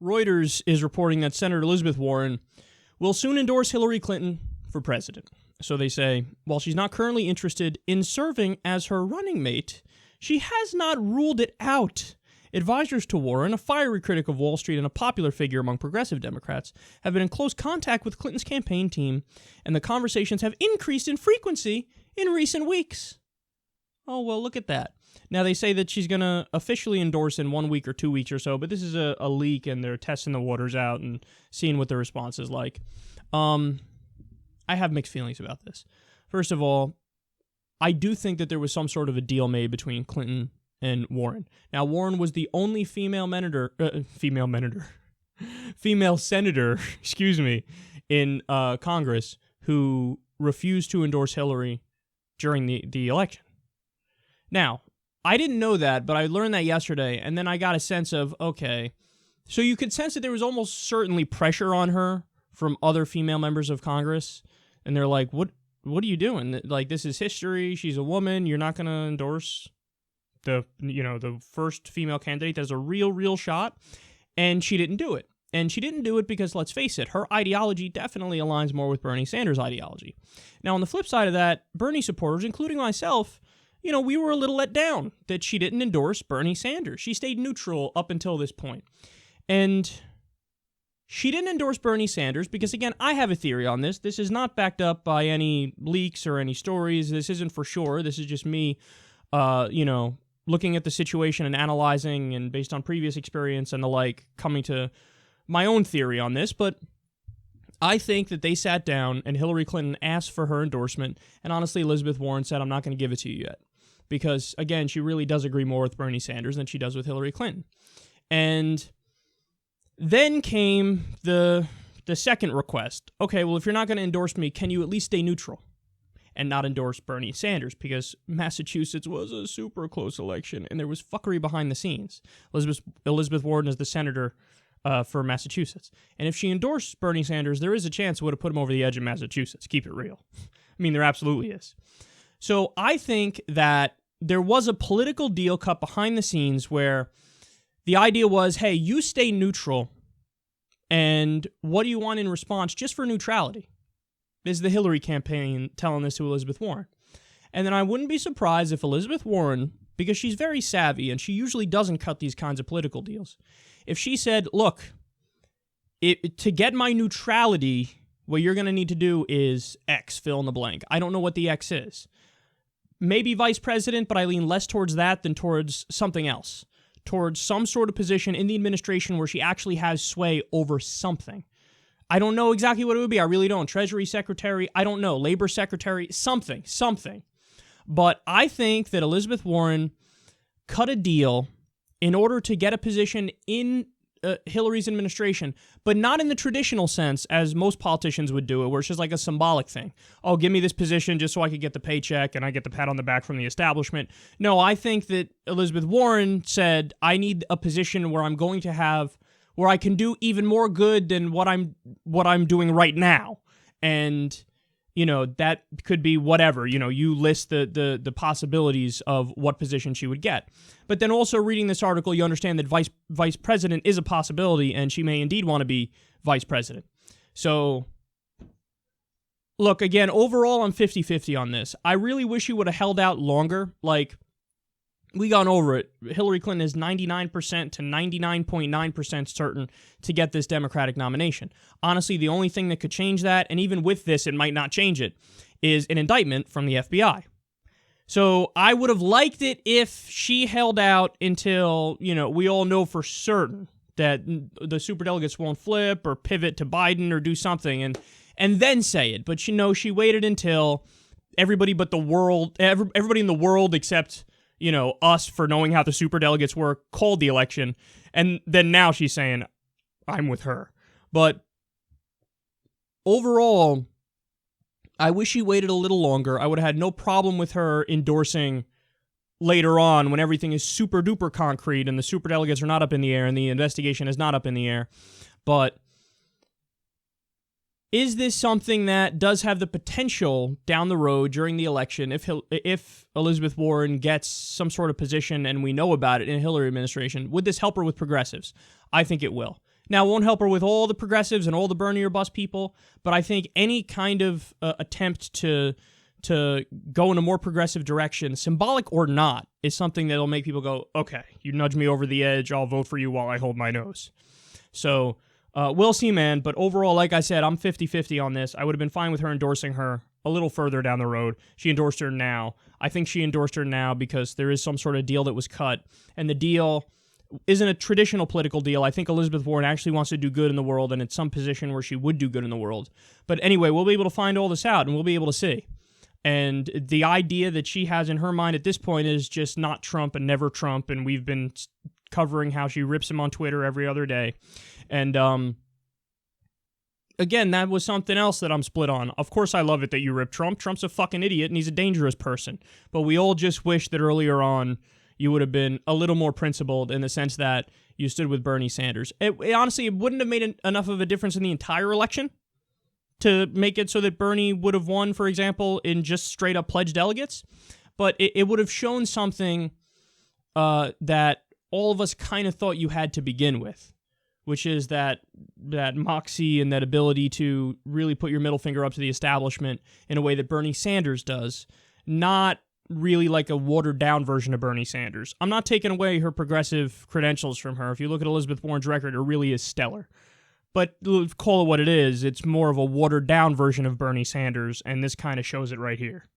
Reuters is reporting that Senator Elizabeth Warren will soon endorse Hillary Clinton for president. So they say, while she's not currently interested in serving as her running mate, she has not ruled it out. Advisors to Warren, a fiery critic of Wall Street and a popular figure among progressive Democrats, have been in close contact with Clinton's campaign team, and the conversations have increased in frequency in recent weeks. Oh, well, look at that. Now, they say that she's going to officially endorse in 1 week or 2 weeks or so, but this is a leak, and they're testing the waters out and seeing what the response is like. I have mixed feelings about this. First of all, I do think that there was some sort of a deal made between Clinton and Warren. Now, Warren was the only female senator, in Congress who refused to endorse Hillary during the election. Now, I didn't know that, but I learned that yesterday, and then I got a sense of, okay, so you could sense that there was almost certainly pressure on her from other female members of Congress, and they're like, what are you doing? Like, this is history, she's a woman, you're not going to endorse the first female candidate that has a real shot, and she didn't do it. And she didn't do it because, let's face it, her ideology definitely aligns more with Bernie Sanders' ideology. Now, on the flip side of that, Bernie supporters, including myself, we were a little let down that she didn't endorse Bernie Sanders. She stayed neutral up until this point. And she didn't endorse Bernie Sanders because, again, I have a theory on this. This is not backed up by any leaks or any stories. This isn't for sure. This is just me, looking at the situation and analyzing and based on previous experience and the like, coming to my own theory on this. But I think that they sat down and Hillary Clinton asked for her endorsement, and honestly, Elizabeth Warren said, I'm not going to give it to you yet. Because, again, she really does agree more with Bernie Sanders than she does with Hillary Clinton. And then came the second request. Okay, well, if you're not going to endorse me, can you at least stay neutral and not endorse Bernie Sanders? Because Massachusetts was a super close election, and there was fuckery behind the scenes. Elizabeth Warren is the senator for Massachusetts. And if she endorsed Bernie Sanders, there is a chance it would have put him over the edge in Massachusetts. Keep it real. I mean, there absolutely is. So I think that there was a political deal cut behind the scenes where the idea was, hey, you stay neutral, and what do you want in response just for neutrality? Is the Hillary campaign telling this to Elizabeth Warren. And then I wouldn't be surprised if Elizabeth Warren, because she's very savvy and she usually doesn't cut these kinds of political deals, if she said, look, to get my neutrality, what you're going to need to do is X, fill in the blank. I don't know what the X is. Maybe vice president, but I lean less towards that than towards something else, towards some sort of position in the administration where she actually has sway over something. I don't know exactly what it would be. I really don't. Treasury secretary, I don't know. Labor secretary, something. But I think that Elizabeth Warren cut a deal in order to get a position in Hillary's administration, but not in the traditional sense as most politicians would do it, where it's just like a symbolic thing. Oh, give me this position just so I could get the paycheck and I get the pat on the back from the establishment. No, I think that Elizabeth Warren said, I need a position where where I can do even more good than what I'm doing right now. And that could be whatever. You list the possibilities of what position she would get. But then also reading this article, you understand that vice president is a possibility, and she may indeed want to be vice president. So, look, again, overall, I'm 50-50 on this. I really wish he would have held out longer. Like, we gone over it. Hillary Clinton is 99% to 99.9% certain to get this Democratic nomination. Honestly, the only thing that could change that, and even with this, it might not change it, is an indictment from the FBI. So I would have liked it if she held out until, we all know for certain that the superdelegates won't flip or pivot to Biden or do something and then say it. But she waited until everybody in the world except us for knowing how the superdelegates work, called the election, and then now she's saying, I'm with her. But overall, I wish she waited a little longer. I would have had no problem with her endorsing later on when everything is super duper concrete and the superdelegates are not up in the air and the investigation is not up in the air. But is this something that does have the potential down the road during the election if Elizabeth Warren gets some sort of position and we know about it in the Hillary administration? Would this help her with progressives? I think it will. Now, it won't help her with all the progressives and all the Bernie or bust people, but I think any kind of attempt to go in a more progressive direction, symbolic or not, is something that'll make people go, okay, you nudge me over the edge, I'll vote for you while I hold my nose. So, we'll see, man, but overall, like I said, I'm 50-50 on this. I would have been fine with her endorsing her a little further down the road. She endorsed her now. I think she endorsed her now because there is some sort of deal that was cut, and the deal isn't a traditional political deal. I think Elizabeth Warren actually wants to do good in the world, and it's some position where she would do good in the world. But anyway, we'll be able to find all this out, and we'll be able to see. And the idea that she has in her mind at this point is just not Trump and never Trump, and we've been covering how she rips him on Twitter every other day. And again, that was something else that I'm split on. Of course I love it that you rip Trump. Trump's a fucking idiot, and he's a dangerous person. But we all just wish that earlier on you would have been a little more principled in the sense that you stood with Bernie Sanders. Honestly, it wouldn't have made enough of a difference in the entire election to make it so that Bernie would have won, for example, in just straight-up pledged delegates. But it would have shown something that all of us kind of thought you had to begin with, which is that moxie and that ability to really put your middle finger up to the establishment in a way that Bernie Sanders does, not really like a watered-down version of Bernie Sanders. I'm not taking away her progressive credentials from her. If you look at Elizabeth Warren's record, it really is stellar. But call it what it is, it's more of a watered-down version of Bernie Sanders, and this kind of shows it right here.